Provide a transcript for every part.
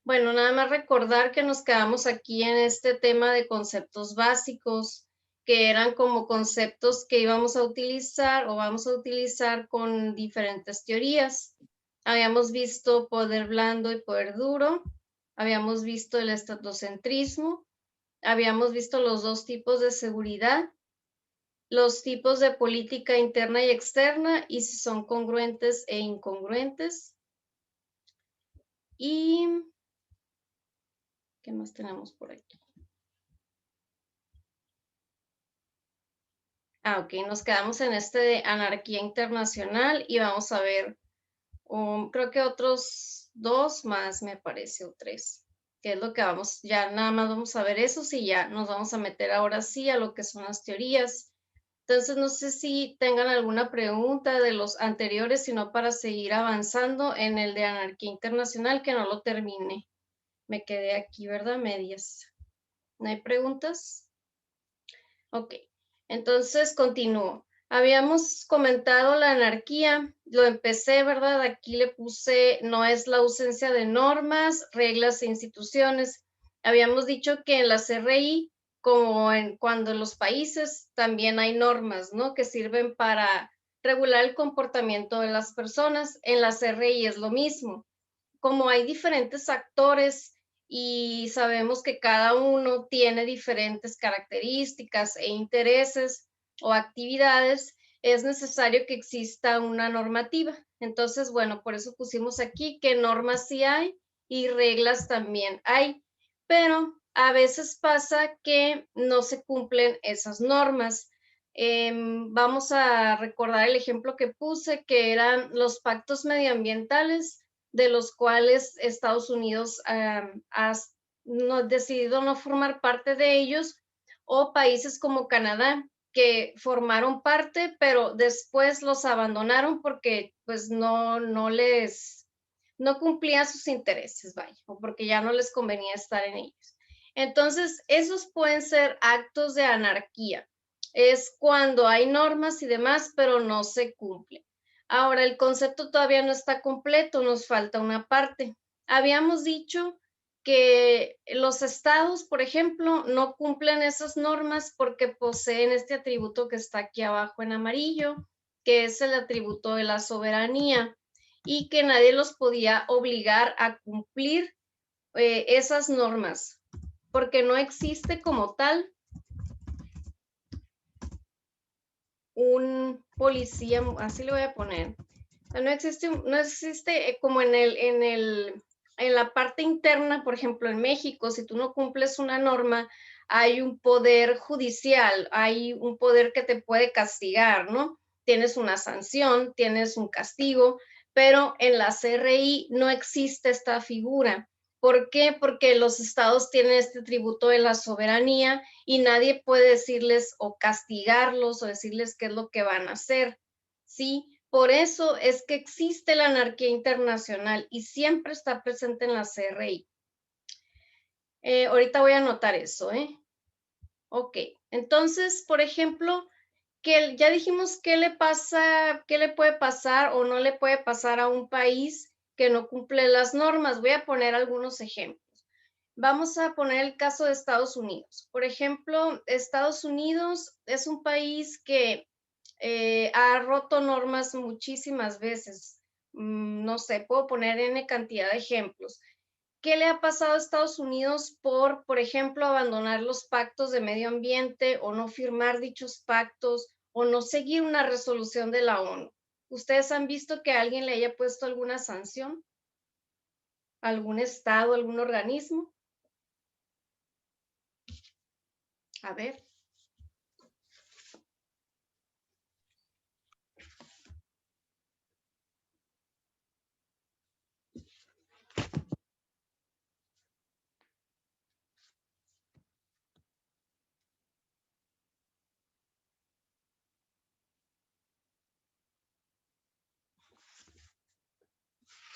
Bueno, nada más recordar que nos quedamos aquí en este tema de conceptos básicos, que eran como conceptos que íbamos a utilizar o vamos a utilizar con diferentes teorías. Habíamos visto poder blando y poder duro, habíamos visto el estatocentrismo, habíamos visto los dos tipos de seguridad, los tipos de política interna y externa y si son congruentes e incongruentes. Y ¿qué más tenemos por aquí? Ok, nos quedamos en este de anarquía internacional y vamos a ver, creo que otros dos más, me parece, o tres, que es lo que vamos, ya nada más vamos a ver esos y ya nos vamos a meter ahora sí a lo que son las teorías. Entonces, no sé si tengan alguna pregunta de los anteriores, sino para seguir avanzando en el de anarquía internacional, que no lo termine. Me quedé aquí, ¿verdad? Medias. ¿No hay preguntas? Ok, entonces continúo. Habíamos comentado la anarquía, lo empecé, ¿verdad? Aquí le puse, no es la ausencia de normas, reglas e instituciones. Habíamos dicho que en la CRI, como en cuando en los países, también hay normas, ¿no? Que sirven para regular el comportamiento de las personas. En la CRI es lo mismo. Como hay diferentes actores y sabemos que cada uno tiene diferentes características e intereses o actividades, es necesario que exista una normativa. Entonces, bueno, por eso pusimos aquí que normas sí hay y reglas también hay, pero a veces pasa que no se cumplen esas normas. Vamos a recordar el ejemplo que puse, que eran los pactos medioambientales, de los cuales Estados Unidos ha decidido no formar parte de ellos, o países como Canadá, que formaron parte, pero después los abandonaron porque pues no cumplían sus intereses, vaya, o porque ya no les convenía estar en ellos. Entonces, esos pueden ser actos de anarquía. Es cuando hay normas y demás, pero no se cumplen. Ahora, el concepto todavía no está completo, nos falta una parte. Habíamos dicho que los estados, por ejemplo, no cumplen esas normas porque poseen este atributo que está aquí abajo en amarillo, que es el atributo de la soberanía, y que nadie los podía obligar a cumplir esas normas, porque no existe como tal un policía, así le voy a poner, no existe como en la parte interna, por ejemplo, en México, si tú no cumples una norma, hay un poder judicial, hay un poder que te puede castigar, ¿no? Tienes una sanción, tienes un castigo, pero en la CRI no existe esta figura. ¿Por qué? Porque los estados tienen este tributo de la soberanía y nadie puede decirles o castigarlos o decirles qué es lo que van a hacer, ¿sí? Por eso es que existe la anarquía internacional y siempre está presente en la CRI. Ahorita voy a anotar eso, ¿eh? Ok, entonces, por ejemplo, que ya dijimos qué le pasa, qué le puede pasar o no le puede pasar a un país que no cumple las normas. Voy a poner algunos ejemplos. Vamos a poner el caso de Estados Unidos. Por ejemplo, Estados Unidos es un país que ha roto normas muchísimas veces. No sé, puedo poner N cantidad de ejemplos. ¿Qué le ha pasado a Estados Unidos por ejemplo, abandonar los pactos de medio ambiente o no firmar dichos pactos o no seguir una resolución de la ONU? ¿Ustedes han visto que alguien le haya puesto alguna sanción? ¿Algún estado, algún organismo? A ver.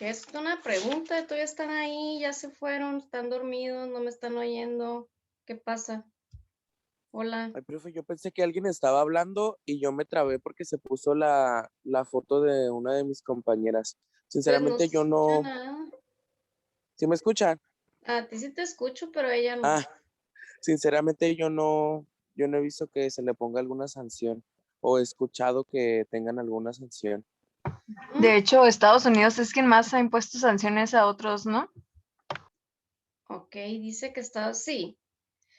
Es una pregunta, todavía están ahí, ya se fueron, están dormidos, no me están oyendo. ¿Qué pasa? Hola. Ay, profe, yo pensé que alguien estaba hablando y yo me trabé porque se puso la foto de una de mis compañeras. Pues no Sinceramente, se yo escucha no. nada. ¿Sí me escuchan? A ti sí te escucho, pero a ella no. Ah, sinceramente yo no he visto que se le ponga alguna sanción o he escuchado que tengan alguna sanción. De hecho, Estados Unidos es quien más ha impuesto sanciones a otros, ¿no? Ok, dice que está, sí.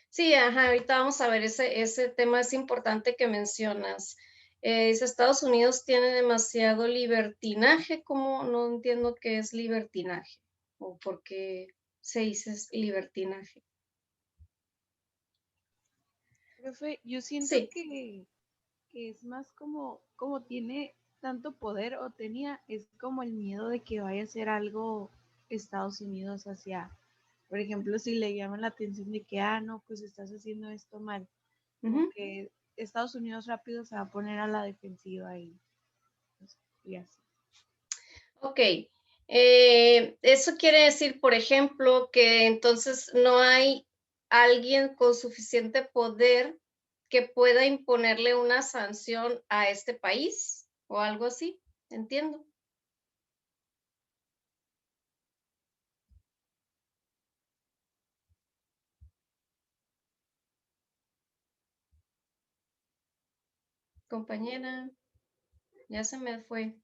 Sí, ajá, ahorita vamos a ver ese tema, es importante que mencionas. Dice, Estados Unidos tiene demasiado libertinaje, ¿cómo? No entiendo qué es libertinaje o por qué se dice libertinaje. Profe, yo siento Sí, que es más como tiene tanto poder o tenía, es como el miedo de que vaya a hacer algo Estados Unidos hacia, por ejemplo, si le llaman la atención de que, no, pues estás haciendo esto mal, como ujú. que Estados Unidos rápido se va a poner a la defensiva pues, y así. Ok, eso quiere decir, por ejemplo, que entonces no hay alguien con suficiente poder que pueda imponerle una sanción a este país o algo así, entiendo. Compañera, ya se me fue.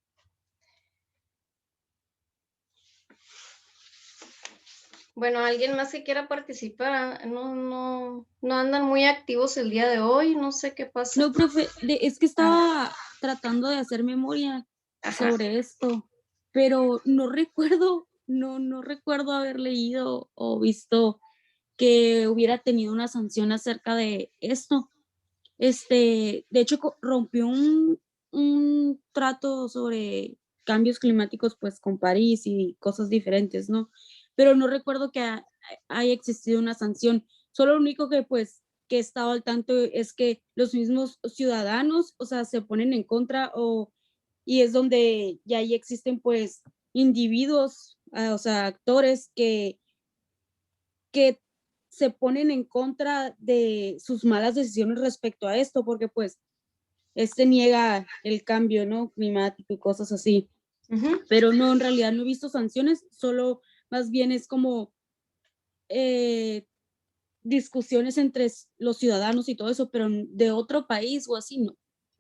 Bueno, ¿alguien más que quiera participar? No andan muy activos el día de hoy, no sé qué pasa. No, profe, es que estaba tratando de hacer memoria Ajá. sobre esto, pero no recuerdo, no recuerdo haber leído o visto que hubiera tenido una sanción acerca de esto. De hecho, rompió un trato sobre cambios climáticos, pues, con París y cosas diferentes, ¿no? Pero no recuerdo que haya existido una sanción. Solo lo único que, pues, que he estado al tanto es que los mismos ciudadanos, o sea, se ponen en contra y es donde ya ahí existen, pues, individuos, o sea, actores que se ponen en contra de sus malas decisiones respecto a esto, porque pues niega el cambio, ¿no? Climático y cosas así. Ujú. Pero no, en realidad no he visto sanciones, solo más bien es como discusiones entre los ciudadanos y todo eso, pero de otro país o así, no.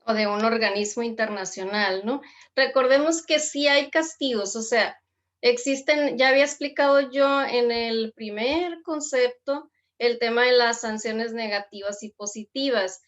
O de un organismo internacional, ¿no? Recordemos que sí hay castigos, o sea, existen, ya había explicado yo en el primer concepto el tema de las sanciones negativas y positivas.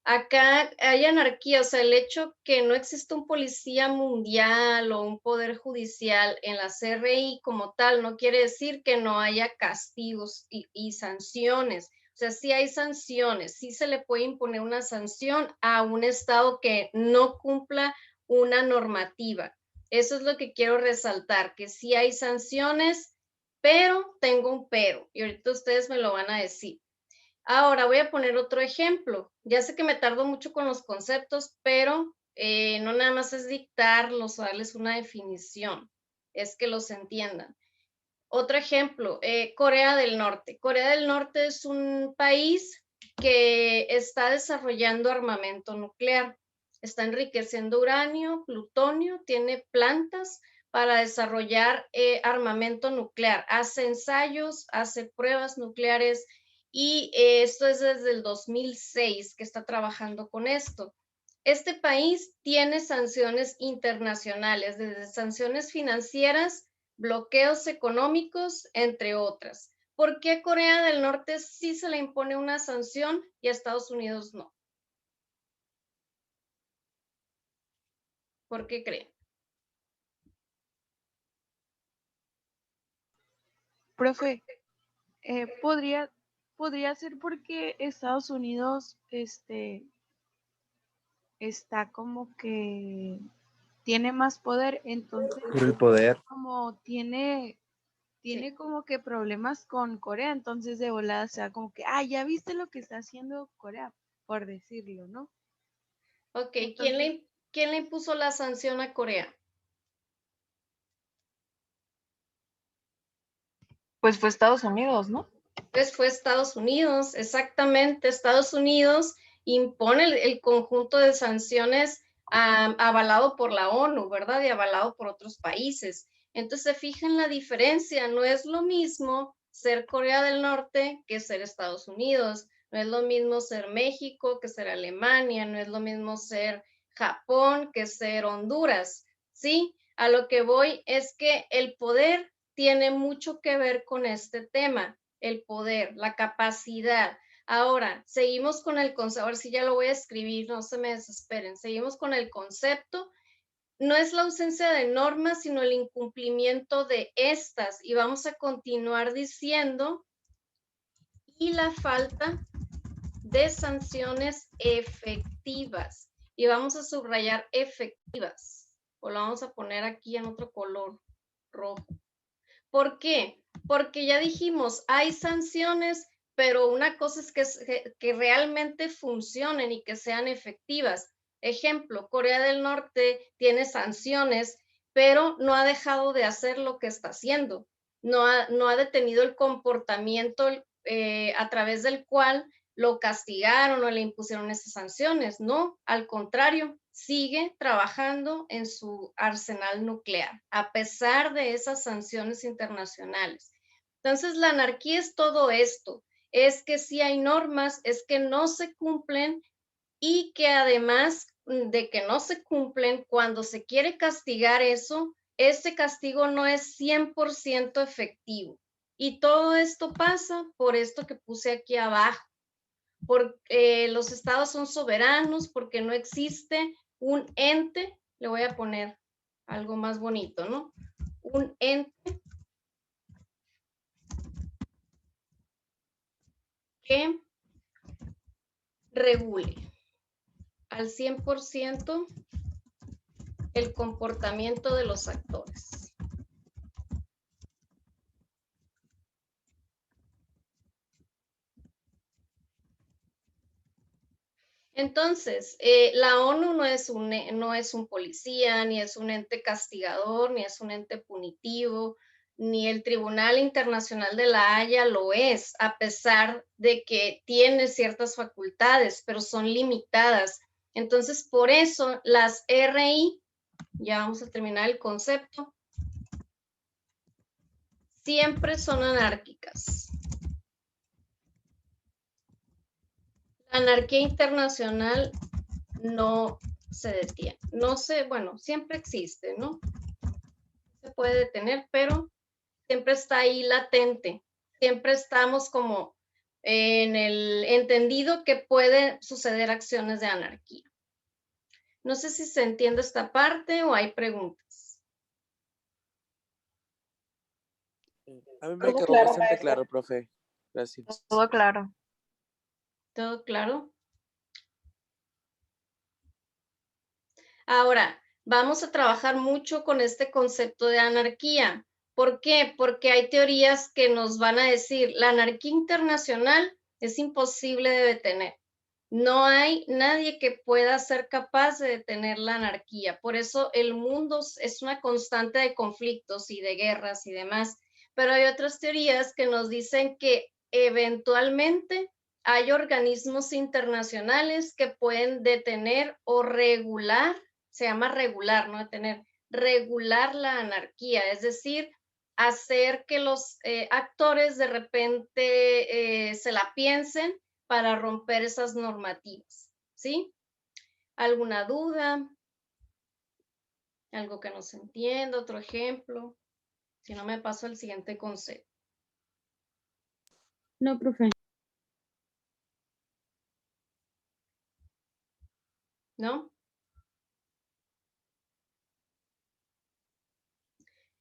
Acá hay anarquía, o sea, el hecho que no existe un policía mundial o un poder judicial en la CRI como tal, no quiere decir que no haya castigos y sanciones. O sea, sí hay sanciones, sí se le puede imponer una sanción a un estado que no cumpla una normativa. Eso es lo que quiero resaltar, que sí hay sanciones, pero tengo un pero, y ahorita ustedes me lo van a decir. Ahora voy a poner otro ejemplo. Ya sé que me tardo mucho con los conceptos, pero no nada más es dictarlos o darles una definición, es que los entiendan. Otro ejemplo, Corea del Norte. Corea del Norte es un país que está desarrollando armamento nuclear, está enriqueciendo uranio, plutonio, tiene plantas para desarrollar armamento nuclear, hace ensayos, hace pruebas nucleares y esto es desde el 2006 que está trabajando con esto. Este país tiene sanciones internacionales, desde sanciones financieras, bloqueos económicos, entre otras. ¿Por qué a Corea del Norte sí se le impone una sanción y a Estados Unidos no? ¿Por qué creen? Profe, podría ser porque Estados Unidos está como que tiene más poder, entonces Por el poder. como tiene Sí. como que problemas con Corea, entonces de volada se da como que, ya viste lo que está haciendo Corea, por decirlo, ¿no? Ok, Entonces, ¿quién le impuso la sanción a Corea? Pues fue Estados Unidos, ¿no? Pues fue Estados Unidos, exactamente. Estados Unidos impone el conjunto de sanciones avalado por la ONU, ¿verdad? Y avalado por otros países. Entonces, se fijan la diferencia, no es lo mismo ser Corea del Norte que ser Estados Unidos. No es lo mismo ser México que ser Alemania, no es lo mismo ser Japón que ser Honduras, ¿sí? A lo que voy es que el poder tiene mucho que ver con este tema, el poder, la capacidad. Ahora, seguimos con el concepto, a ver si ya lo voy a escribir, no se me desesperen, seguimos con el concepto. No es la ausencia de normas, sino el incumplimiento de estas. Y vamos a continuar diciendo, y la falta de sanciones efectivas. Y vamos a subrayar efectivas. O lo vamos a poner aquí en otro color rojo. ¿Por qué? Porque ya dijimos, hay sanciones, pero una cosa es que realmente funcionen y que sean efectivas. Ejemplo, Corea del Norte tiene sanciones, pero no ha dejado de hacer lo que está haciendo. No ha detenido el comportamiento a través del cual lo castigaron o le impusieron esas sanciones. No, al contrario, sigue trabajando en su arsenal nuclear, a pesar de esas sanciones internacionales. Entonces, la anarquía es todo esto, es que sí hay normas, es que no se cumplen y que además de que no se cumplen, cuando se quiere castigar eso, ese castigo no es 100% efectivo. Y todo esto pasa por esto que puse aquí abajo, porque los estados son soberanos, porque no existe un ente, le voy a poner algo más bonito, ¿no? Un ente que regule al 100% el comportamiento de los actores. Entonces, la ONU no es un policía, ni es un ente castigador, ni es un ente punitivo, ni el Tribunal Internacional de la Haya lo es, a pesar de que tiene ciertas facultades, pero son limitadas. Entonces, por eso las RI, ya vamos a terminar el concepto, siempre son anárquicas. La anarquía internacional no se detiene. No se, bueno, siempre existe, ¿no? Se puede detener, pero siempre está ahí latente. Siempre estamos como en el entendido que pueden suceder acciones de anarquía. No sé si se entiende esta parte o hay preguntas. A mí me quedó bastante claro, profe. Gracias. Todo claro. ¿Todo claro? Ahora, vamos a trabajar mucho con este concepto de anarquía. ¿Por qué? Porque hay teorías que nos van a decir, la anarquía internacional es imposible de detener. No hay nadie que pueda ser capaz de detener la anarquía. Por eso el mundo es una constante de conflictos y de guerras y demás. Pero hay otras teorías que nos dicen que eventualmente hay organismos internacionales que pueden detener o regular, se llama regular, no detener, regular la anarquía, es decir, hacer que los actores de repente se la piensen para romper esas normativas, ¿sí? ¿Alguna duda? ¿Algo que no se entienda? ¿Otro ejemplo? Si no, me paso al siguiente concepto. No, profe. ¿No?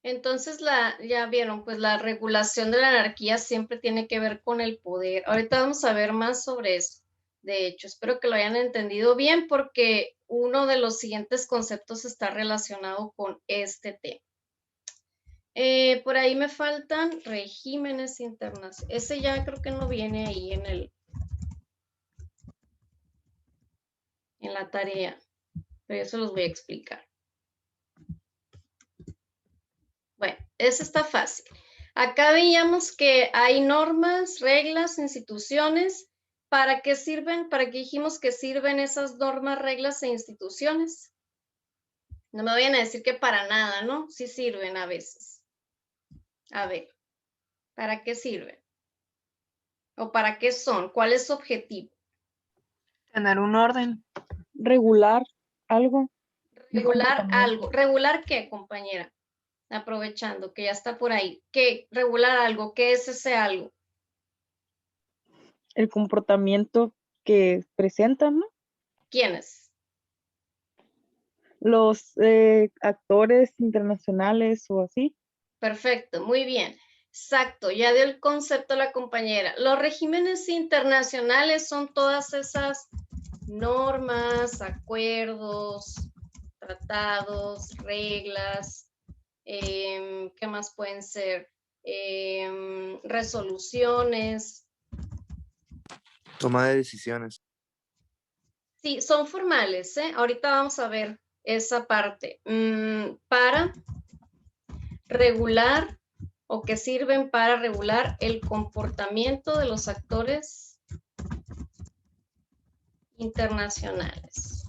Entonces, ya vieron, pues la regulación de la anarquía siempre tiene que ver con el poder. Ahorita vamos a ver más sobre eso. De hecho, espero que lo hayan entendido bien porque uno de los siguientes conceptos está relacionado con este tema. Por ahí me faltan regímenes internacionales. Ese ya creo que no viene ahí en la tarea, pero eso los voy a explicar. Bueno, eso está fácil. Acá veíamos que hay normas, reglas, instituciones. ¿Para qué sirven? ¿Para qué dijimos que sirven esas normas, reglas e instituciones? No me vayan a decir que para nada, ¿no? Sí sirven a veces. A ver, ¿Para qué sirven? ¿O para qué son? ¿Cuál es su objetivo? Tener un orden. Regular algo. un Regular comportamiento. algo. ¿Regular qué, compañera? Aprovechando que ya está por ahí. ¿Qué? Regular algo. ¿Qué es ese algo? El comportamiento que presentan, ¿no? ¿Quiénes? Los actores internacionales o así. Perfecto, muy bien. Exacto, ya dio el concepto la compañera. Los regímenes internacionales son todas esas normas, acuerdos, tratados, reglas, ¿qué más pueden ser? Resoluciones. Toma de decisiones. Sí, son formales, ¿eh? Ahorita vamos a ver esa parte. Para regular o que sirven para regular el comportamiento de los actores internacionales.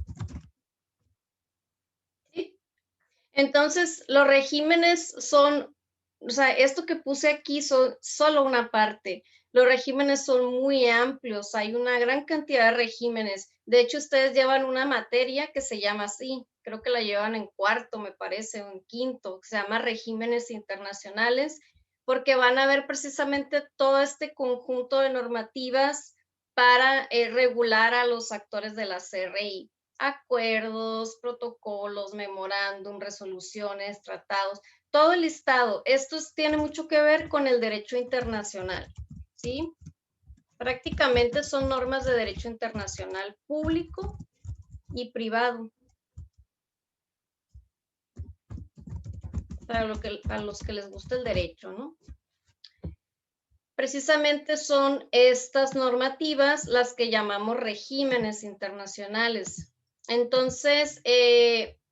¿Sí? Entonces, los regímenes son, o sea, esto que puse aquí son solo una parte. Los regímenes son muy amplios, hay una gran cantidad de regímenes. De hecho, ustedes llevan una materia que se llama así, creo que la llevan en cuarto, me parece, o en quinto, que se llama regímenes internacionales, porque van a ver precisamente todo este conjunto de normativas para regular a los actores de la CRI. Acuerdos, protocolos, memorándum, resoluciones, tratados, todo el listado. Esto tiene mucho que ver con el derecho internacional, ¿sí? Prácticamente son normas de derecho internacional público y privado. Para los que les gusta el derecho, ¿no? Precisamente son estas normativas las que llamamos regímenes internacionales. Entonces,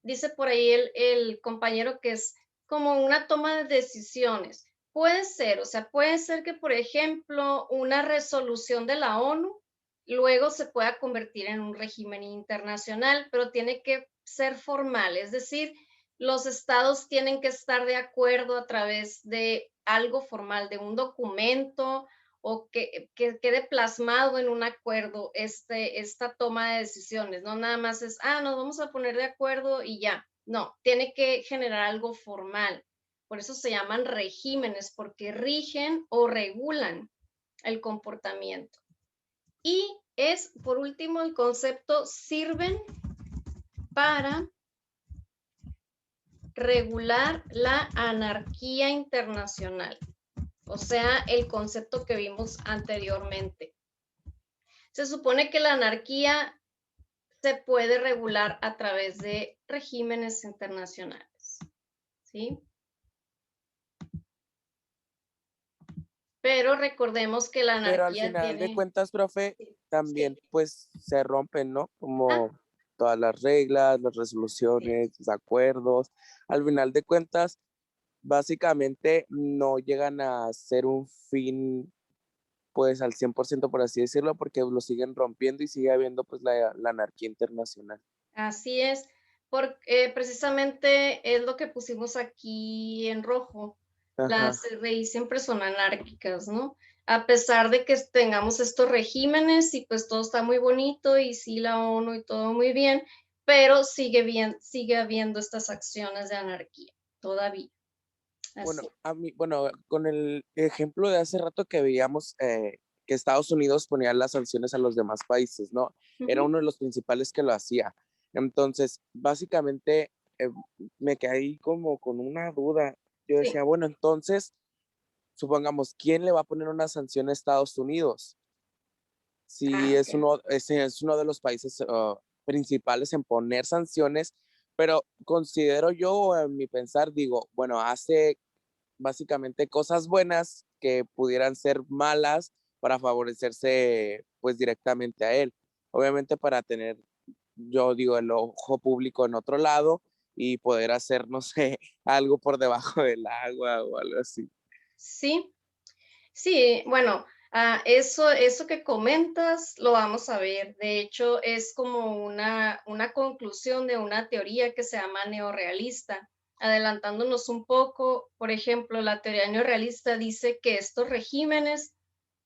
dice por ahí el compañero que es como una toma de decisiones. Puede ser, o sea, puede ser que, por ejemplo, una resolución de la ONU luego se pueda convertir en un régimen internacional, pero tiene que ser formal, es decir, los estados tienen que estar de acuerdo a través de algo formal, de un documento o que quede plasmado en un acuerdo esta toma de decisiones. No nada más es, nos vamos a poner de acuerdo y ya. No, tiene que generar algo formal. Por eso se llaman regímenes, porque rigen o regulan el comportamiento. Y es, por último, el concepto sirven para regular la anarquía internacional, o sea, el concepto que vimos anteriormente. Se supone que la anarquía se puede regular a través de regímenes internacionales, ¿sí? Pero recordemos que la anarquía Pero al final de cuentas, profe, también sí. pues se rompen, ¿no? Como todas las reglas, las resoluciones, los acuerdos. Al final de cuentas, básicamente no llegan a ser un fin pues al 100% por así decirlo, porque lo siguen rompiendo y sigue habiendo pues la anarquía internacional. Así es, porque precisamente es lo que pusimos aquí en rojo. Ajá. Las CRI siempre son anárquicas, ¿no? A pesar de que tengamos estos regímenes y pues todo está muy bonito y sí la ONU y todo muy bien, pero sigue habiendo estas acciones de anarquía todavía. Así. Bueno, con el ejemplo de hace rato que veíamos que Estados Unidos ponía las sanciones a los demás países, ¿no? Era uno de los principales que lo hacía. Entonces, básicamente me quedé como con una duda. Yo decía, bueno, entonces, supongamos, ¿quién le va a poner una sanción a Estados Unidos? Si es uno de los países principales en poner sanciones, pero considero yo, en mi pensar, digo, bueno, hace básicamente cosas buenas que pudieran ser malas para favorecerse pues directamente a él. Obviamente para tener, yo digo, el ojo público en otro lado y poder hacer, no sé, algo por debajo del agua o algo así. Sí, sí, bueno, eso que comentas lo vamos a ver. De hecho, es como una conclusión de una teoría que se llama neorrealista. adelantándonos un poco, por ejemplo, la teoría neorrealista dice que estos regímenes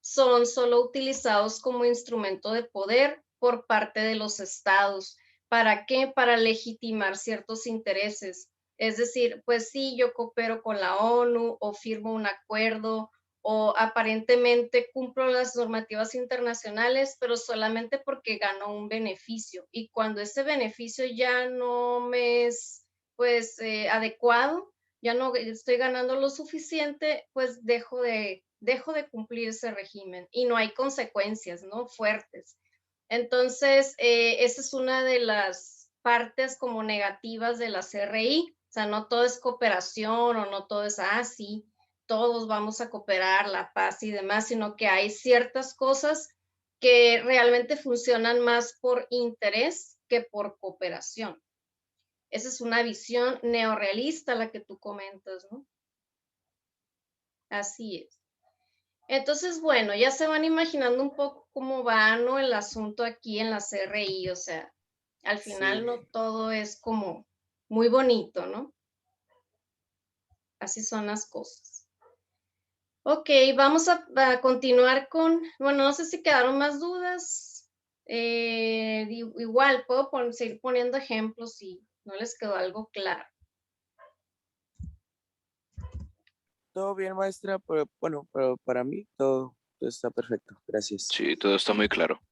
son solo utilizados como instrumento de poder por parte de los estados. ¿Para qué? Para legitimar ciertos intereses. Es decir, pues sí, yo coopero con la ONU o firmo un acuerdo o aparentemente cumplo las normativas internacionales, pero solamente porque gano un beneficio. Y cuando ese beneficio ya no me es, pues, adecuado, ya no estoy ganando lo suficiente, pues dejo de cumplir ese régimen y no hay consecuencias, ¿no? Fuertes. Entonces, esa es una de las partes como negativas de la CRI. O sea, no todo es cooperación o no todo es, sí, todos vamos a cooperar, la paz y demás, sino que hay ciertas cosas que realmente funcionan más por interés que por cooperación. Esa es una visión neorrealista la que tú comentas, ¿no? Así es. Entonces, bueno, ya se van imaginando un poco cómo va, ¿no? El asunto aquí en la CRI, o sea, al final Sí. no todo es como muy bonito, ¿no? Así son las cosas. Ok, vamos a continuar con, bueno, no sé si quedaron más dudas. Igual, puedo seguir poniendo ejemplos si no les quedó algo claro. Todo bien, maestra, pero bueno, pero para mí todo está perfecto. Gracias. Sí, todo está muy claro.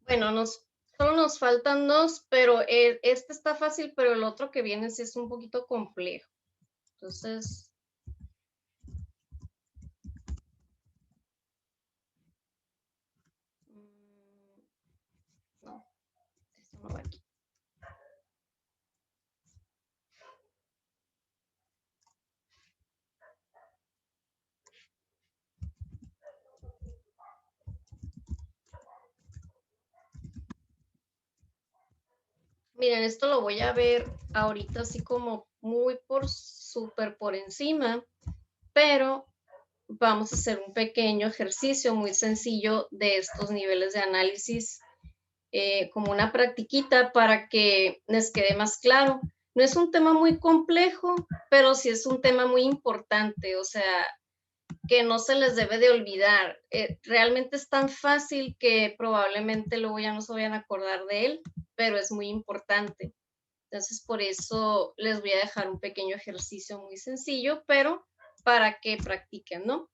Bueno, solo nos faltan dos, pero este está fácil, pero el otro que viene sí es un poquito complejo. Entonces, no, esto no va aquí. Miren, esto lo voy a ver ahorita así como muy súper por encima, pero vamos a hacer un pequeño ejercicio muy sencillo de estos niveles de análisis, como una practiquita para que les quede más claro. No es un tema muy complejo, pero sí es un tema muy importante, o sea, que no se les debe de olvidar. Realmente es tan fácil que probablemente luego ya no se vayan a acordar de él, pero es muy importante. Entonces, por eso les voy a dejar un pequeño ejercicio muy sencillo, pero para que practiquen, ¿no?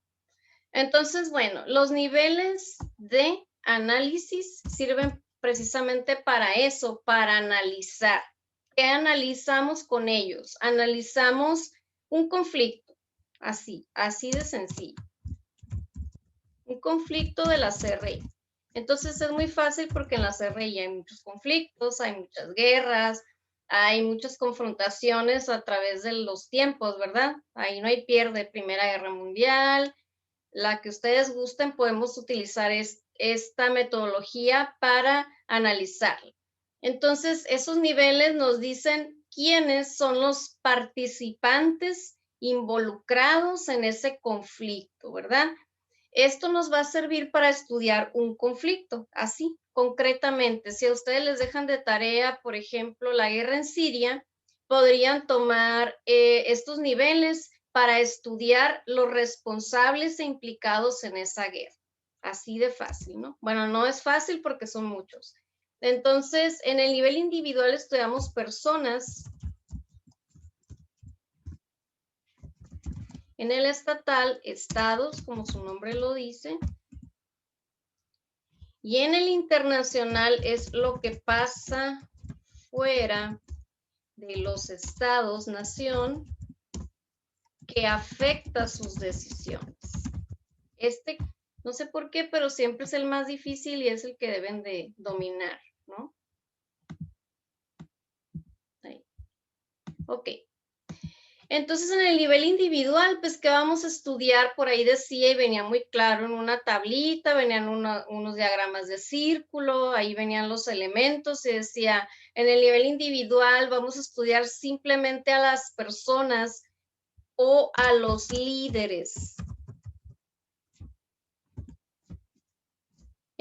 Entonces, bueno, los niveles de análisis sirven precisamente para eso, para analizar. ¿Qué analizamos con ellos? Analizamos un conflicto, así de sencillo. Un conflicto de la CRI. Entonces es muy fácil porque en la CRI hay muchos conflictos, hay muchas guerras, hay muchas confrontaciones a través de los tiempos, ¿verdad? Ahí no hay pierde. Primera Guerra Mundial, la que ustedes gusten, podemos utilizar esta metodología para analizarla. Entonces, esos niveles nos dicen quiénes son los participantes involucrados en ese conflicto, ¿verdad? Esto nos va a servir para estudiar un conflicto, así, concretamente. Si a ustedes les dejan de tarea, por ejemplo, la guerra en Siria, podrían tomar estos niveles para estudiar los responsables e implicados en esa guerra. Así de fácil, ¿no? Bueno, no es fácil porque son muchos. Entonces, en el nivel individual estudiamos personas. En el estatal, estados, como su nombre lo dice. Y en el internacional es lo que pasa fuera de los estados, nación, que afecta sus decisiones. No sé por qué, pero siempre es el más difícil y es el que deben de dominar, ¿no? Ahí. Ok. Entonces, en el nivel individual, pues, ¿qué vamos a estudiar? Por ahí decía y venía muy claro en una tablita, venían unos diagramas de círculo, ahí venían los elementos y decía, en el nivel individual vamos a estudiar simplemente a las personas o a los líderes.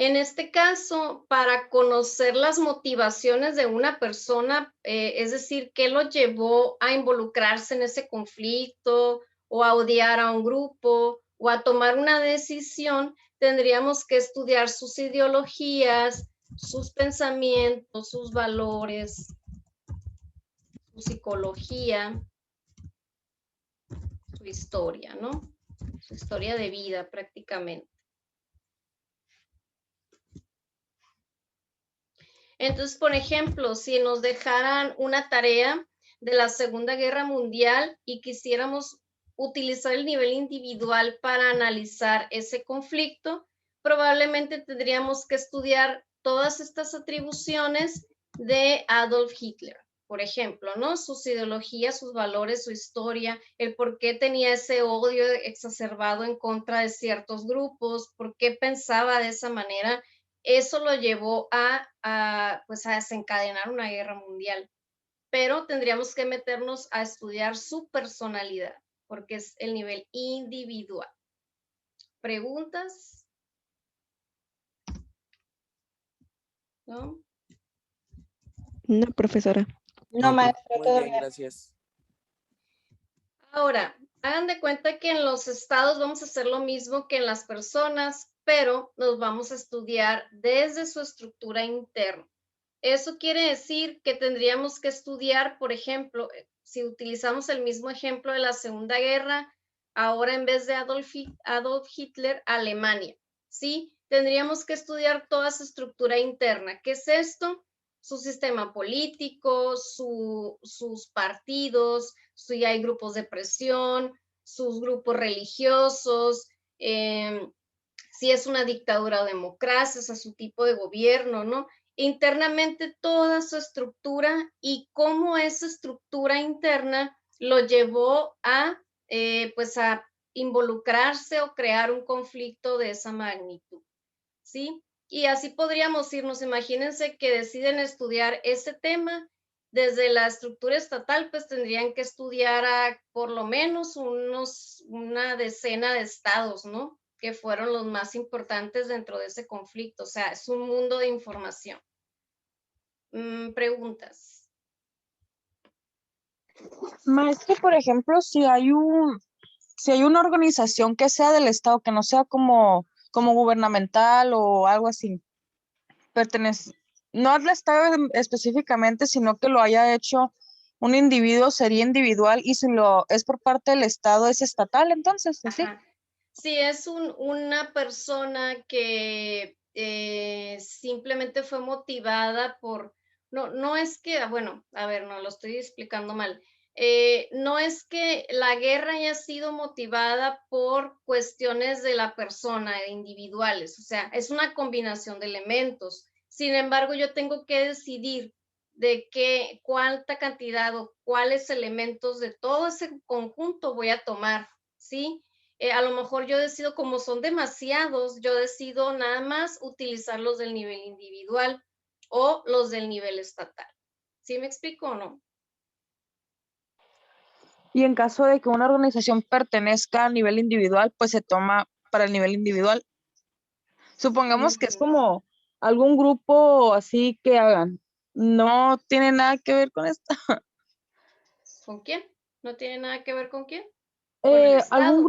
En este caso, para conocer las motivaciones de una persona, es decir, qué lo llevó a involucrarse en ese conflicto o a odiar a un grupo o a tomar una decisión, tendríamos que estudiar sus ideologías, sus pensamientos, sus valores, su psicología, su historia, ¿no? Su historia de vida prácticamente. Entonces, por ejemplo, si nos dejaran una tarea de la Segunda Guerra Mundial y quisiéramos utilizar el nivel individual para analizar ese conflicto, probablemente tendríamos que estudiar todas estas atribuciones de Adolf Hitler, por ejemplo, ¿no? Sus ideologías, sus valores, su historia, el por qué tenía ese odio exacerbado en contra de ciertos grupos, por qué pensaba de esa manera. Eso lo llevó pues a desencadenar una guerra mundial. Pero tendríamos que meternos a estudiar su personalidad, porque es el nivel individual. ¿Preguntas? ¿No? No, profesora. No, maestra, Muy todo bien, bien. gracias. Ahora, hagan de cuenta que en los estados vamos a hacer lo mismo que en las personas, pero nos vamos a estudiar desde su estructura interna. Eso quiere decir que tendríamos que estudiar, por ejemplo, si utilizamos el mismo ejemplo de la Segunda Guerra, ahora en vez de Adolf Hitler, Alemania, ¿sí? Tendríamos que estudiar toda su estructura interna. ¿Qué es esto? Su sistema político, sus partidos, si hay grupos de presión, sus grupos religiosos, si es una dictadura o democracia, o sea, su tipo de gobierno, ¿no? Internamente toda su estructura y cómo esa estructura interna lo llevó pues a involucrarse o crear un conflicto de esa magnitud, ¿sí? Y así podríamos irnos, imagínense que deciden estudiar ese tema desde la estructura estatal, pues tendrían que estudiar a por lo menos una decena de estados, ¿no? Que fueron los más importantes dentro de ese conflicto. O sea, es un mundo de información. Preguntas. Maestro, por ejemplo, si hay una organización que sea del Estado, que no sea como gubernamental o algo así, pertenece, no al Estado específicamente, sino que lo haya hecho un individuo, sería individual, y si lo es por parte del Estado, es estatal, entonces, ¿sí? Ajá. Sí, es una persona que simplemente fue motivada por, no es que, bueno, a ver, no lo estoy explicando mal. No es que la guerra haya sido motivada por cuestiones de la persona, individuales, o sea, es una combinación de elementos. Sin embargo, yo tengo que decidir de cuánta cantidad o cuáles elementos de todo ese conjunto voy a tomar, ¿sí? A lo mejor yo decido, como son demasiados, yo decido nada más utilizar los del nivel individual o los del nivel estatal. ¿Sí me explico o no? Y en caso de que una organización pertenezca a nivel individual, pues se toma para el nivel individual. Supongamos que es como algún grupo así que hagan. No tiene nada que ver con esto. ¿Con quién? ¿No tiene nada que ver con quién? Con el Algún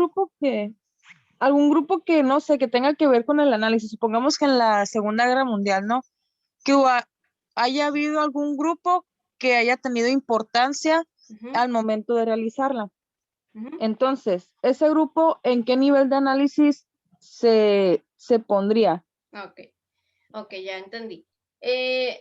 Estado. grupo que no sé, que tenga que ver con el análisis. Supongamos que en la Segunda Guerra Mundial, ¿no? Que haya habido algún grupo que haya tenido importancia al momento de realizarla. Entonces, ese grupo, ¿en qué nivel de análisis se pondría? Ok, ya entendí.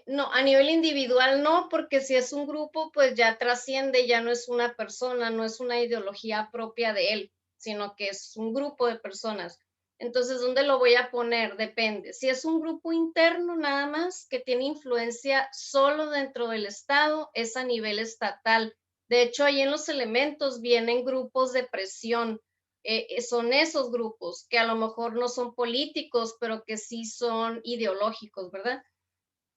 No, a nivel individual no, porque si es un grupo, pues ya trasciende, ya no es una persona, no es una ideología propia de él, sino que es un grupo de personas. Entonces, ¿dónde lo voy a poner? Depende. Si es un grupo interno nada más que tiene influencia solo dentro del Estado, es a nivel estatal. De hecho, ahí en los elementos vienen grupos de presión. Son esos grupos que a lo mejor no son políticos, pero que sí son ideológicos, ¿verdad?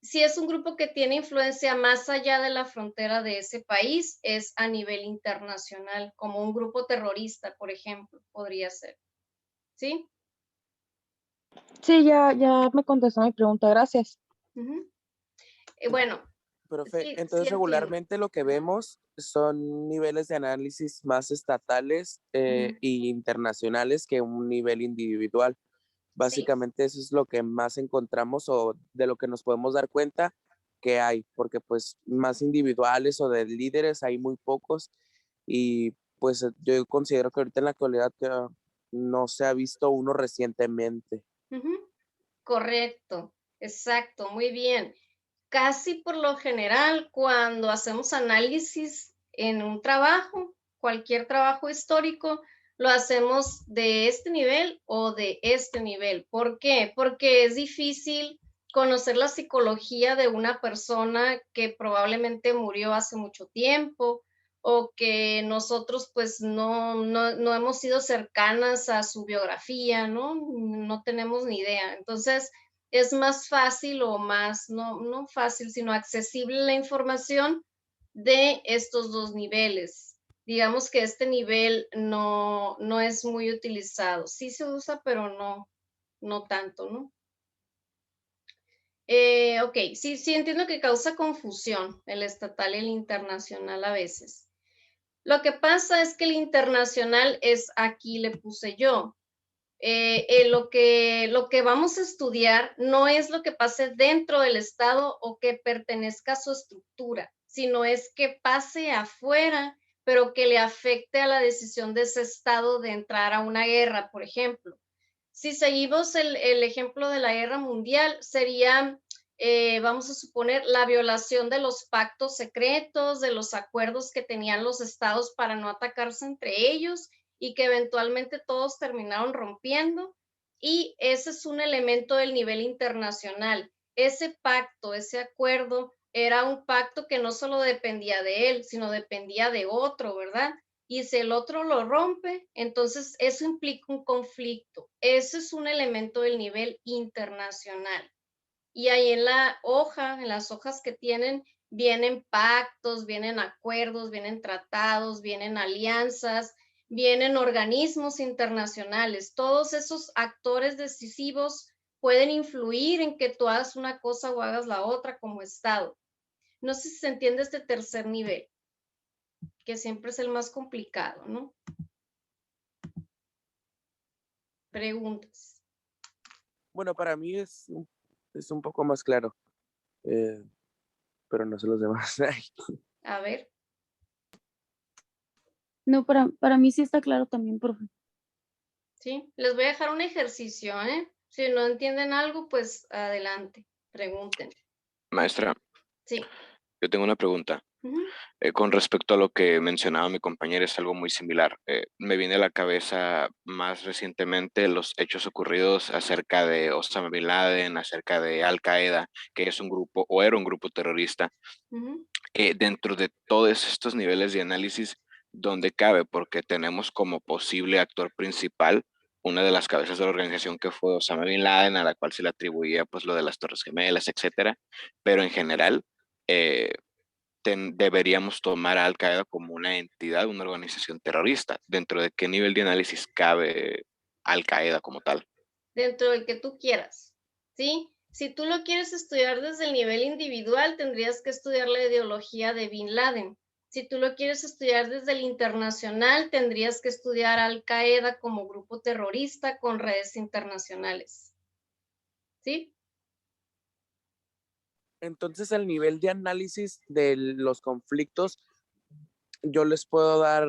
Si es un grupo que tiene influencia más allá de la frontera de ese país, es a nivel internacional, como un grupo terrorista, por ejemplo, podría ser. ¿Sí? Sí, ya me contestó mi pregunta, gracias. Ujú. Bueno, Profe, sí, sí entonces entiendo. regularmente lo que vemos son niveles de análisis más estatales Ujú. y internacionales que un nivel individual. Sí, Básicamente eso es lo que más encontramos o de lo que nos podemos dar cuenta que hay, porque pues más individuales o de líderes hay muy pocos y pues yo considero que ahorita en la actualidad no se ha visto uno recientemente. ujú, correcto, exacto, muy bien. Casi por lo general, cuando hacemos análisis en un trabajo, cualquier trabajo histórico, lo hacemos de este nivel o de este nivel. ¿Por qué? Porque es difícil conocer la psicología de una persona que probablemente murió hace mucho tiempo o que nosotros pues no hemos sido cercanas a su biografía, ¿no? No tenemos ni idea. Entonces, es más fácil o más, no fácil, sino accesible la información de estos dos niveles. Digamos que este nivel no es muy utilizado. Sí se usa, pero no tanto, ¿no? Ok, sí entiendo que causa confusión el estatal y el internacional a veces. Lo que pasa es que el internacional es aquí le puse yo, lo que vamos a estudiar no es lo que pase dentro del Estado o que pertenezca a su estructura, sino es que pase afuera, pero que le afecte a la decisión de ese Estado de entrar a una guerra, por ejemplo. Si seguimos el ejemplo de la guerra mundial, sería, vamos a suponer, la violación de los pactos secretos, de los acuerdos que tenían los estados para no atacarse entre ellos y que eventualmente todos terminaron rompiendo. Y ese es un elemento del nivel internacional. Ese pacto, ese acuerdo, era un pacto que no solo dependía de él, sino dependía de otro, ¿verdad? Y si el otro lo rompe, entonces eso implica un conflicto. Eso es un elemento del nivel internacional. Y ahí en la hoja, en las hojas que tienen, vienen pactos, vienen acuerdos, vienen tratados, vienen alianzas, vienen organismos internacionales. Todos esos actores decisivos pueden influir en que tú hagas una cosa o hagas la otra como Estado. No sé si se entiende este tercer nivel, que siempre es el más complicado, ¿no? Preguntas. Bueno, para mí es un poco más claro, eh, pero no sé los demás. A ver, No, para mí sí está claro también, profe. ¿sí? Les voy a dejar un ejercicio, ¿eh? Si no entienden algo, pues adelante, pregunten. Maestra, Sí. yo tengo una pregunta. Ujú, Con respecto a lo que mencionaba mi compañera, es algo muy similar. Me viene a la cabeza más recientemente los hechos ocurridos acerca de Osama Bin Laden, acerca de Al Qaeda, que es un grupo o era un grupo terrorista. ujú, Dentro de todos estos niveles de análisis, ¿dónde cabe? Porque tenemos como posible actor principal una de las cabezas de la organización que fue Osama Bin Laden, a la cual se le atribuía pues lo de las Torres Gemelas, etcétera. Pero en general, eh, deberíamos tomar a Al Qaeda como una entidad, una organización terrorista. ¿Dentro de qué nivel de análisis cabe Al Qaeda como tal? dentro del que tú quieras, ¿sí? Si tú lo quieres estudiar desde el nivel individual, tendrías que estudiar la ideología de Bin Laden. Si tú lo quieres estudiar desde el internacional, tendrías que estudiar Al Qaeda como grupo terrorista con redes internacionales, ¿sí? Entonces, el nivel de análisis de los conflictos, yo les puedo dar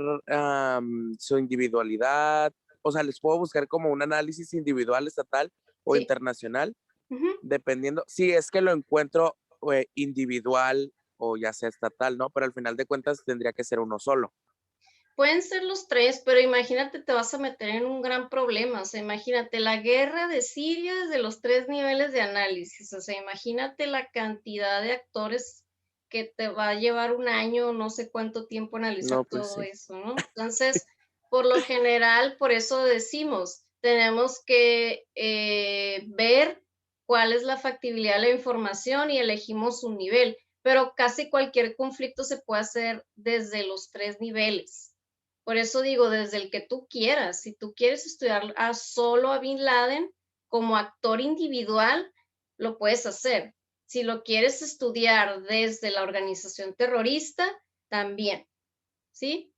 su individualidad, o sea, les puedo buscar como un análisis individual, estatal o Sí. internacional, Ujú. dependiendo, si es que lo encuentro individual o ya sea estatal, ¿no? Pero al final de cuentas tendría que ser uno solo. Pueden ser los tres, pero imagínate, te vas a meter en un gran problema. O sea, imagínate la guerra de Siria desde los tres niveles de análisis. O sea, imagínate la cantidad de actores que te va a llevar un año, no sé cuánto tiempo analizar No, pues todo sí. eso, ¿no? Entonces, por lo general, por eso decimos, tenemos que ver cuál es la factibilidad de la información y elegimos un nivel, pero casi cualquier conflicto se puede hacer desde los tres niveles. Por eso digo, desde el que tú quieras, si tú quieres estudiar solo a Bin Laden, como actor individual, lo puedes hacer. Si lo quieres estudiar desde la organización terrorista, también. ¿Sí?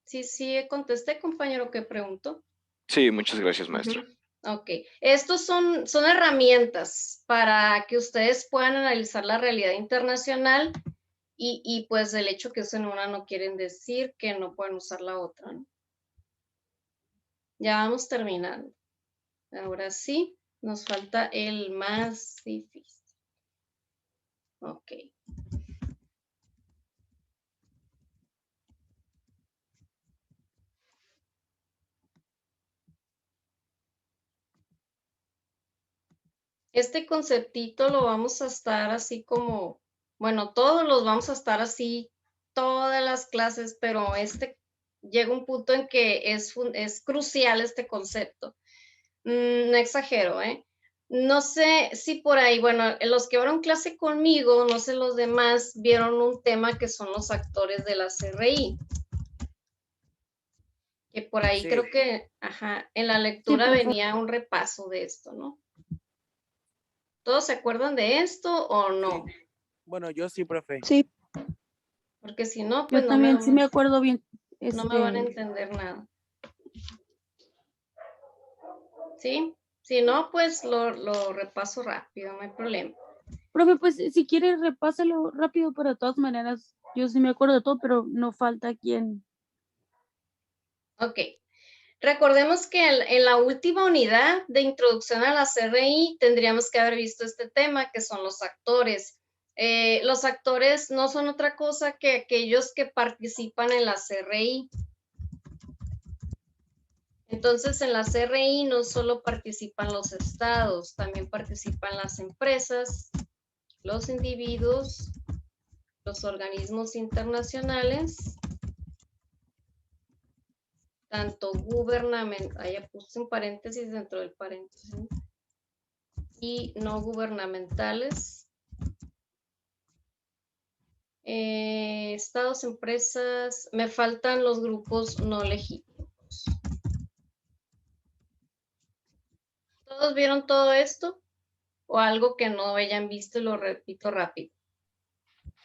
Sí, contesté, compañero, ¿qué preguntó? Sí, muchas gracias, maestra. Ok, estos son herramientas para que ustedes puedan analizar la realidad internacional y pues el hecho que usen una no quieren decir que no pueden usar la otra, ¿no? Ya vamos terminando. Ahora sí, nos falta el más difícil. Ok. Este conceptito lo vamos a estar así como, bueno, todos los vamos a estar así, todas las clases, pero llega un punto en que es crucial este concepto. No exagero, ¿eh? No sé si por ahí, bueno, los que vieron clase conmigo, no sé los demás, vieron un tema que son los actores de la CRI. Que por ahí Sí. creo que, en la lectura venía un repaso de esto, ¿no? ¿Todos se acuerdan de esto o no? Sí. Bueno, yo sí, profe. Sí. Porque si no, pues Yo también sí me acuerdo bien. no me van a entender nada. ¿Sí? Si no, pues lo repaso rápido, no hay problema. Profe, pues si quiere repásalo rápido, pero de todas maneras, yo sí me acuerdo de todo, pero no falta quien. Ok. Recordemos que en la última unidad de introducción a la CRI tendríamos que haber visto este tema, que son los actores. Los actores no son otra cosa que aquellos que participan en la CRI. Entonces, en la CRI no solo participan los estados, también participan las empresas, los individuos, los organismos internacionales, tanto gubernamentales, ya puse un paréntesis dentro del paréntesis, y no gubernamentales, estados, empresas, me faltan los grupos no legítimos. ¿Todos vieron todo esto? ¿O algo que no hayan visto y lo repito rápido?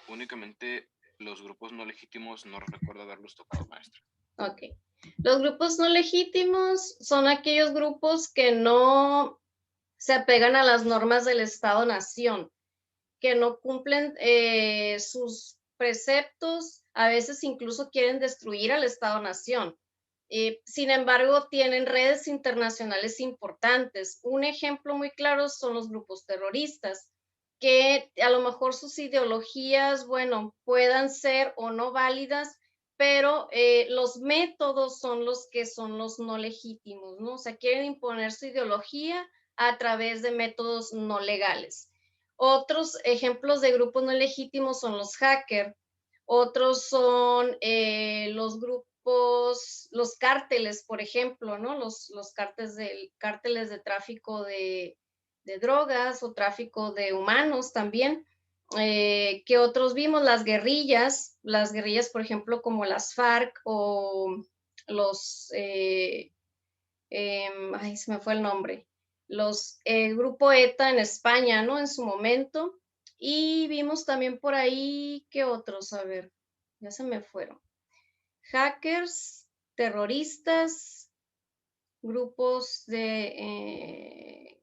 Únicamente los grupos no legítimos no recuerdo haberlos tocado, maestra. Ok. Los grupos no legítimos son aquellos grupos que no se apegan a las normas del Estado-Nación, que no cumplen sus preceptos, a veces incluso quieren destruir al Estado-Nación. Sin embargo, tienen redes internacionales importantes. Un ejemplo muy claro son los grupos terroristas, que a lo mejor sus ideologías, bueno, puedan ser o no válidas, pero los métodos son los que son los no legítimos, ¿no? O sea, quieren imponer su ideología a través de métodos no legales. Otros ejemplos de grupos no legítimos son los hackers, otros son los grupos, los cárteles, por ejemplo, ¿no? Los cárteles de tráfico de drogas o tráfico de humanos también. ¿Qué otros vimos? Las guerrillas, por ejemplo, como las FARC o los, ay, se me fue el nombre, el grupo ETA en España, ¿no? En su momento. Y vimos también por ahí, ¿qué otros? A ver, ya se me fueron. Hackers, terroristas, grupos de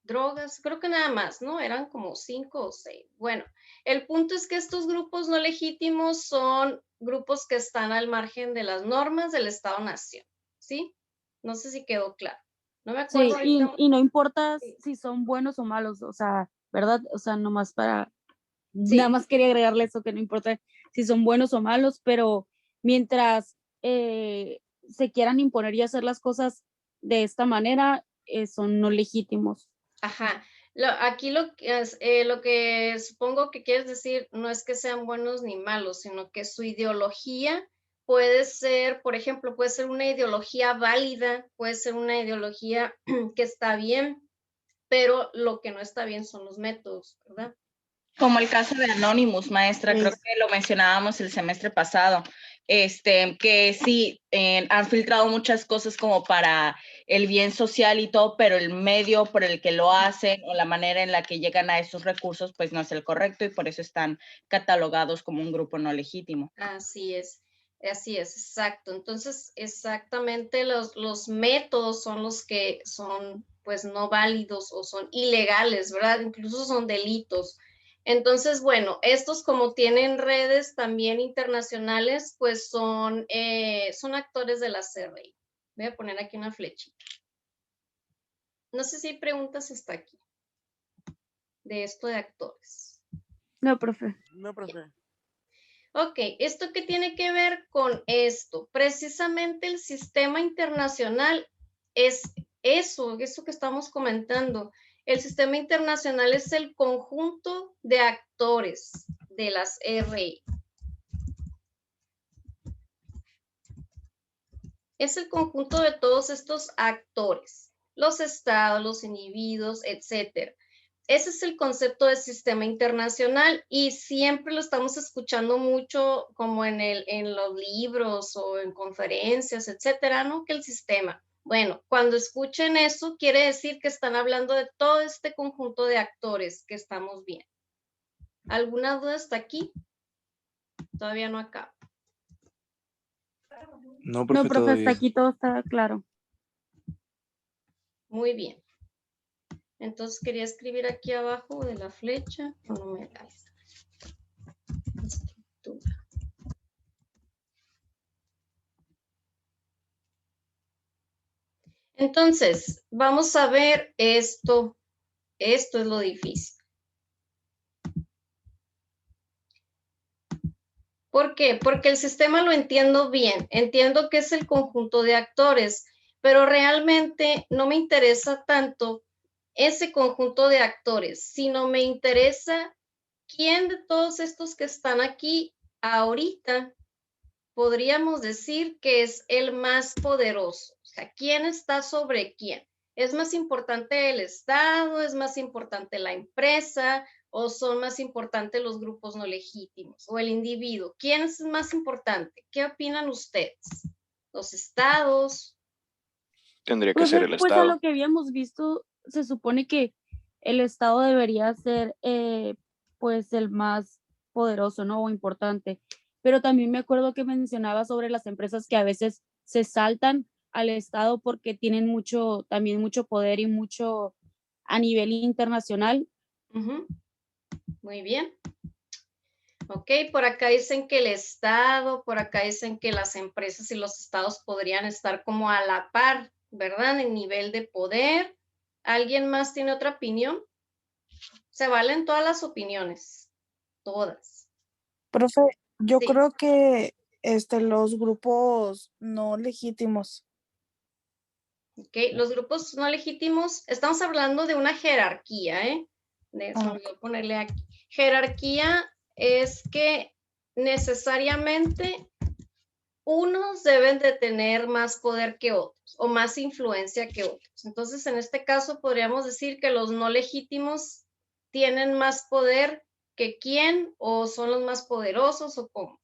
drogas, creo que nada más, ¿no? Eran como 5 o 6. Bueno, el punto es que estos grupos no legítimos son grupos que están al margen de las normas del Estado-Nación, ¿sí? No sé si quedó claro. No me acuerdo Sí, ahorita. y no importa si son buenos o malos, o sea, ¿verdad? O sea, nomás nada más quería agregarle eso, que no importa si son buenos o malos, pero mientras se quieran imponer y hacer las cosas de esta manera, son no legítimos. Ajá. Aquí lo que supongo que quieres decir no es que sean buenos ni malos, sino que su ideología puede ser, por ejemplo, puede ser una ideología válida, puede ser una ideología que está bien, pero lo que no está bien son los métodos, ¿verdad? Como el caso de Anonymous, maestra, creo que lo mencionábamos el semestre pasado, que sí han filtrado muchas cosas como para el bien social y todo, pero el medio por el que lo hacen o la manera en la que llegan a esos recursos, pues no es el correcto y por eso están catalogados como un grupo no legítimo. Así es, exacto. Entonces, exactamente los métodos son los que son pues no válidos o son ilegales, ¿verdad? Incluso son delitos. Entonces, bueno, estos como tienen redes también internacionales, pues son actores de la CRI. Voy a poner aquí una flechita. No sé si hay preguntas hasta aquí de esto de actores. No, profe. No, profe. Ok, ¿esto qué tiene que ver con esto? Precisamente el sistema internacional es eso que estamos comentando. El sistema internacional es el conjunto de actores de las RI. Es el conjunto de todos estos actores, los estados, los individuos, etcétera. Ese es el concepto de sistema internacional y siempre lo estamos escuchando mucho como en los libros o en conferencias, etcétera, ¿no? Que el sistema. Bueno, cuando escuchen eso, quiere decir que están hablando de todo este conjunto de actores que estamos viendo. ¿Alguna duda hasta aquí? Todavía no acaba. No, profe, No, profe, todo hasta bien. aquí todo está claro. Muy bien. Entonces quería escribir aquí abajo de la flecha. No me da estructura. Entonces, vamos a ver esto. Esto es lo difícil. ¿Por qué? Porque el sistema lo entiendo bien. Entiendo que es el conjunto de actores, pero realmente no me interesa tanto ese conjunto de actores, sino me interesa quién de todos estos que están aquí ahorita podríamos decir que es el más poderoso. O sea, ¿quién está sobre quién? ¿Es más importante el Estado? ¿Es más importante la empresa? ¿O son más importantes los grupos no legítimos? ¿O el individuo? ¿Quién es más importante? ¿Qué opinan ustedes? ¿Los estados? Tendría que ser Profe, el pues a Estado. lo que habíamos visto, se supone que el Estado debería ser pues el más poderoso, ¿no? O importante. Pero también me acuerdo que mencionaba sobre las empresas que a veces se saltan al Estado porque tienen también mucho poder y mucho a nivel internacional. Muy bien. Ok, por acá dicen que el Estado, por acá dicen que las empresas y los estados podrían estar como a la par, ¿verdad? En nivel de poder. ¿Alguien más tiene otra opinión? Se valen todas las opiniones, todas. Profe, yo Sí. creo que los grupos no legítimos. Ok, los grupos no legítimos, estamos hablando de una jerarquía, ¿eh? Se me olvidó ponerle aquí. Jerarquía es que necesariamente unos deben de tener más poder que otros o más influencia que otros. Entonces, en este caso, podríamos decir que los no legítimos tienen más poder que quién o son los más poderosos o cómo.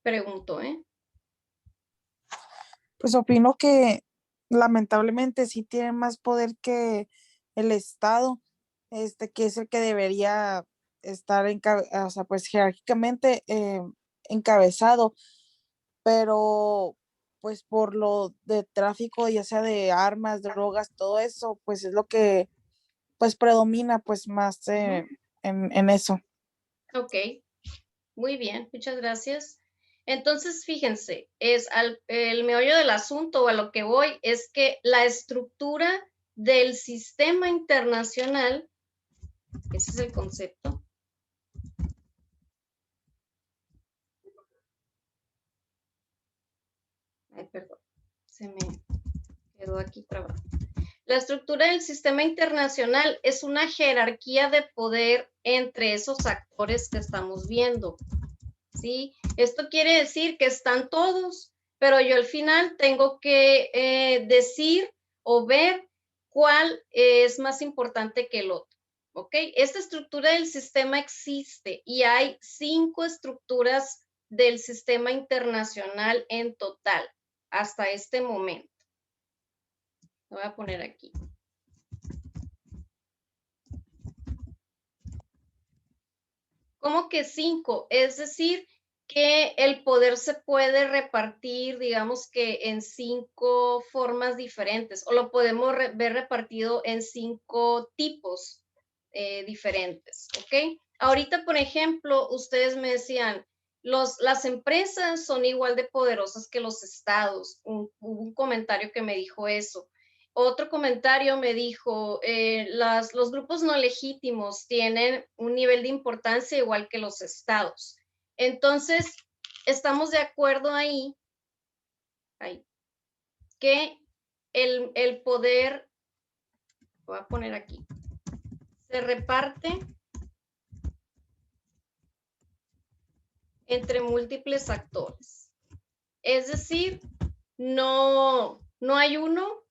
Pregunto, ¿eh? Pues opino que lamentablemente sí tienen más poder que el Estado, que es el que debería estar o sea, pues jerárquicamente encabezado, pero pues por lo de tráfico, ya sea de armas, drogas, todo eso, pues es lo que pues predomina pues más en eso. Ok, muy bien, muchas gracias. Entonces, fíjense, el meollo del asunto o a lo que voy es que la estructura del sistema internacional, ese es el concepto. Ay, perdón, se me quedó aquí trabado. La estructura del sistema internacional es una jerarquía de poder entre esos actores que estamos viendo, ¿sí? Esto quiere decir que están todos, pero yo al final tengo que decir o ver cuál es más importante que el otro, ¿ok? Esta estructura del sistema existe y hay 5 estructuras del sistema internacional en total hasta este momento. Lo voy a poner aquí. ¿Cómo que 5? Es decir, que el poder se puede repartir, digamos que en 5 formas diferentes, o lo podemos ver repartido en 5 tipos diferentes, ¿ok? Ahorita, por ejemplo, ustedes me decían, las empresas son igual de poderosas que los estados. Hubo un comentario que me dijo eso. Otro comentario me dijo, los grupos no legítimos tienen un nivel de importancia igual que los estados. Entonces, estamos de acuerdo ahí que el poder, voy a poner aquí, se reparte entre múltiples actores. Es decir, no hay uno.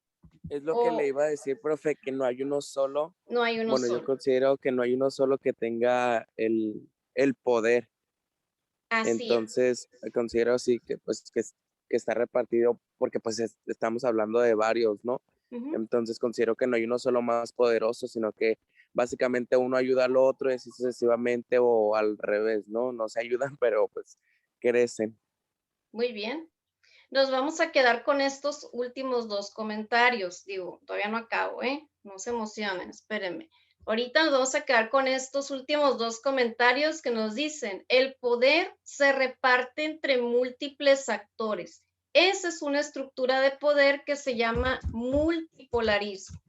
Es lo que le iba a decir, profe, que no hay uno solo. No hay uno solo. Bueno, yo considero que no hay uno solo que tenga el poder. Así Entonces, considero así que pues que está repartido porque pues estamos hablando de varios, ¿no? Entonces considero que no hay uno solo más poderoso, sino que básicamente uno ayuda al otro y así sucesivamente o al revés, ¿no? No se ayudan, pero pues crecen. Muy bien. Nos vamos a quedar con estos últimos 2 comentarios. Digo, todavía no acabo, ¿eh? No se emocionen, espérenme. Ahorita nos vamos a quedar con estos últimos 2 comentarios que nos dicen, el poder se reparte entre múltiples actores. Esa es una estructura de poder que se llama multipolarismo.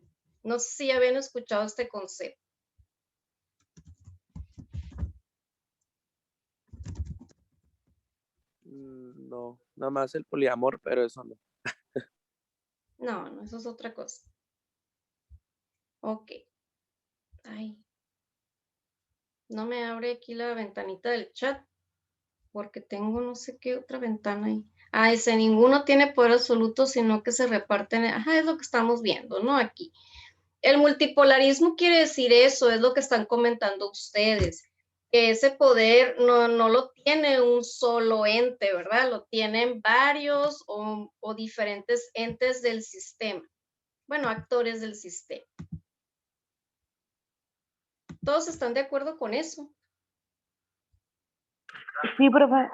No sé si ya habían escuchado este concepto. No, nada más el poliamor, pero eso no. No, eso es otra cosa. Ok. Ay. No me abre aquí la ventanita del chat porque tengo no sé qué otra ventana ahí. Ah, ese ninguno tiene poder absoluto, sino que se reparten. Ajá, es lo que estamos viendo, ¿no? Aquí. El multipolarismo quiere decir eso, es lo que están comentando ustedes. Que ese poder no lo tiene un solo ente, ¿verdad? Lo tienen varios o diferentes entes del sistema. Bueno, actores del sistema. ¿Todos están de acuerdo con eso? Sí, profe.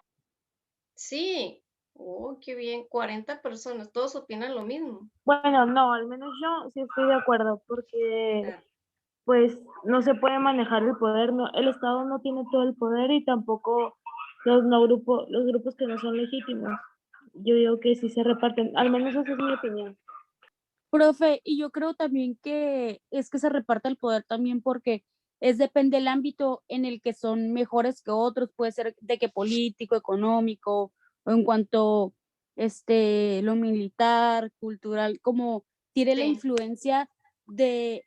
Sí. Oh, qué bien. 40 personas. Todos opinan lo mismo. Bueno, no, al menos yo sí estoy de acuerdo, porque pues no se puede manejar el poder, no, el Estado no tiene todo el poder y tampoco los grupos que no son legítimos. Yo digo que sí se reparten, al menos esa es mi opinión. Profe, y yo creo también que es que se reparte el poder también porque depende del ámbito en el que son mejores que otros, puede ser de que político, económico, o en cuanto lo militar, cultural, como tiene la influencia de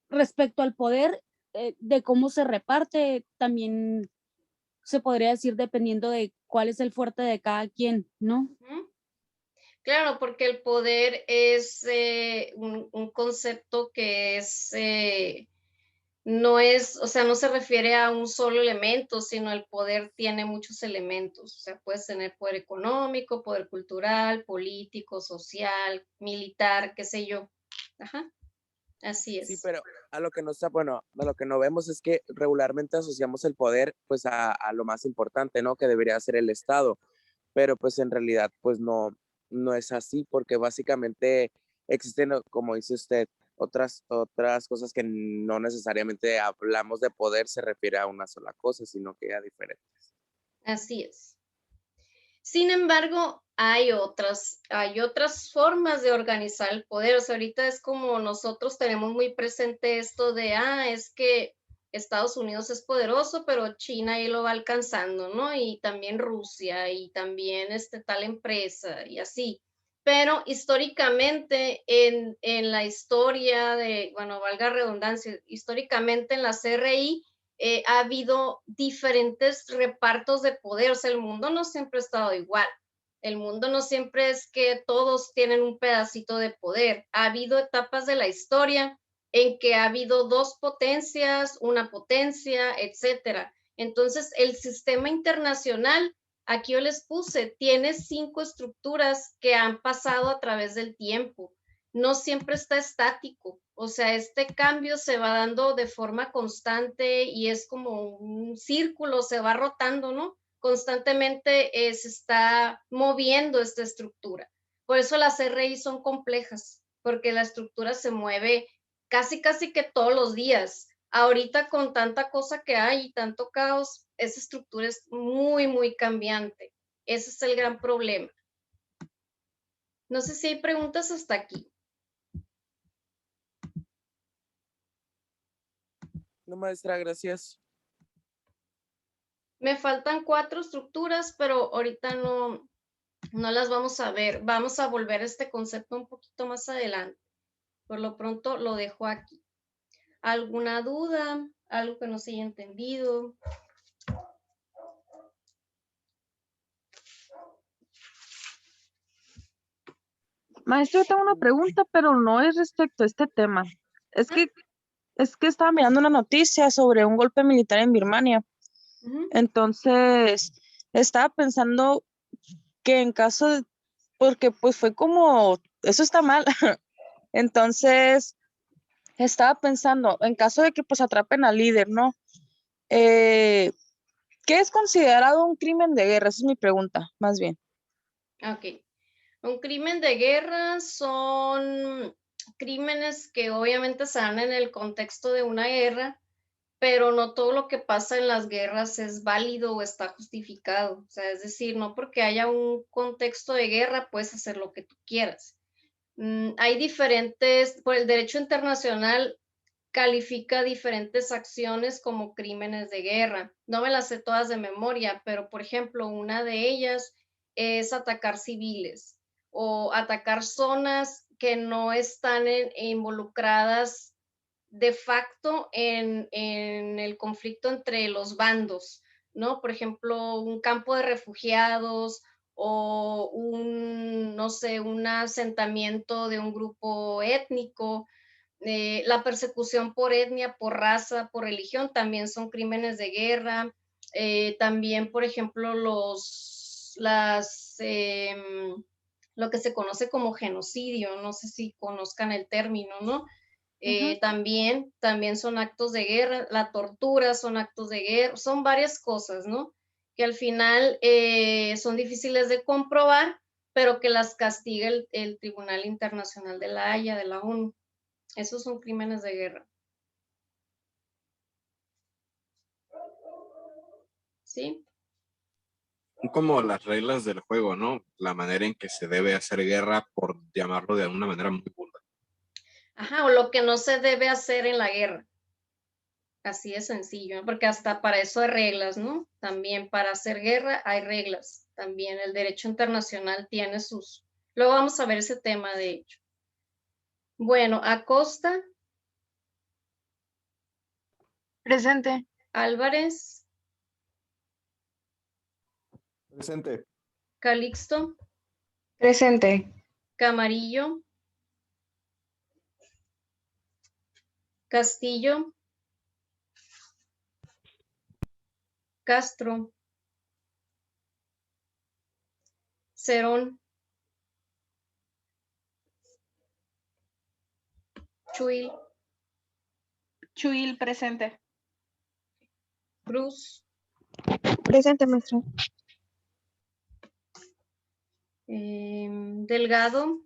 respecto al poder, de cómo se reparte, también se podría decir dependiendo de cuál es el fuerte de cada quien, ¿no? Claro, porque el poder es un concepto que no es, o sea, no se refiere a un solo elemento, sino el poder tiene muchos elementos. O sea, puedes tener poder económico, poder cultural, político, social, militar, qué sé yo. Ajá. Así es. Sí, pero a lo que no vemos es que regularmente asociamos el poder pues a lo más importante, ¿no? Que debería ser el Estado, pero pues en realidad pues no es así porque básicamente existen, como dice usted, otras cosas que no necesariamente hablamos de poder se refiere a una sola cosa, sino que a diferentes. Así es. Sin embargo, hay otras formas de organizar el poder. O sea, ahorita es como nosotros tenemos muy presente esto de, es que Estados Unidos es poderoso, pero China ahí lo va alcanzando, ¿no? Y también Rusia y también tal empresa y así. Pero históricamente en la historia bueno, valga redundancia, históricamente en la CRI, ha habido diferentes repartos de poder. O sea, el mundo no siempre ha estado igual. El mundo no siempre es que todos tienen un pedacito de poder. Ha habido etapas de la historia en que ha habido 2 potencias, una potencia, etcétera. Entonces, el sistema internacional Aquí yo les puse, tiene 5 estructuras que han pasado a través del tiempo. No siempre está estático. O sea, este cambio se va dando de forma constante y es como un círculo, se va rotando, ¿no? Constantemente se está moviendo esta estructura. Por eso las RI son complejas, porque la estructura se mueve casi que todos los días. Ahorita con tanta cosa que hay y tanto caos, esa estructura es muy cambiante. Ese es el gran problema. No sé si hay preguntas hasta aquí. No, maestra, gracias. Me faltan 4 estructuras, pero ahorita no las vamos a ver. Vamos a volver a este concepto un poquito más adelante. Por lo pronto lo dejo aquí. ¿Alguna duda? ¿Algo que no se haya entendido? Maestro, yo tengo una pregunta, pero no es respecto a este tema. Es que estaba mirando una noticia sobre un golpe militar en Birmania. Entonces, estaba pensando que en caso de, porque pues fue como, eso está mal. Entonces, estaba pensando, en caso de que pues atrapen al líder, ¿no? ¿Qué es considerado un crimen de guerra? Esa es mi pregunta, más bien. Ok. Un crimen de guerra son crímenes que obviamente se dan en el contexto de una guerra, pero no todo lo que pasa en las guerras es válido o está justificado. O sea, es decir, no porque haya un contexto de guerra puedes hacer lo que tú quieras. Hay diferentes, por el derecho internacional califica diferentes acciones como crímenes de guerra. No me las sé todas de memoria, pero por ejemplo, una de ellas es atacar civiles o atacar zonas que no están involucradas de facto en el conflicto entre los bandos, ¿no? Por ejemplo, un campo de refugiados o no sé, un asentamiento de un grupo étnico. La persecución por etnia, por raza, por religión también son crímenes de guerra. También, por ejemplo, lo que se conoce como genocidio, no sé si conozcan el término, ¿no? También son actos de guerra, la tortura son actos de guerra, son varias cosas, ¿no? Que al final son difíciles de comprobar, pero que las castiga el Tribunal Internacional de la Haya, de la ONU. Esos son crímenes de guerra. ¿Sí? Como las reglas del juego, ¿no? La manera en que se debe hacer guerra, por llamarlo de alguna manera muy burda. Ajá, o lo que no se debe hacer en la guerra. Así de sencillo, ¿no? Porque hasta para eso hay reglas, ¿no? También para hacer guerra hay reglas. También el derecho internacional tiene sus... Luego vamos a ver ese tema, de hecho. Bueno, Acosta. Presente. Álvarez. Presente. Calixto. Presente. Camarillo. Castillo. Castro. Cerón. Chuil. Chuil, presente. Cruz. Presente, maestra. Delgado.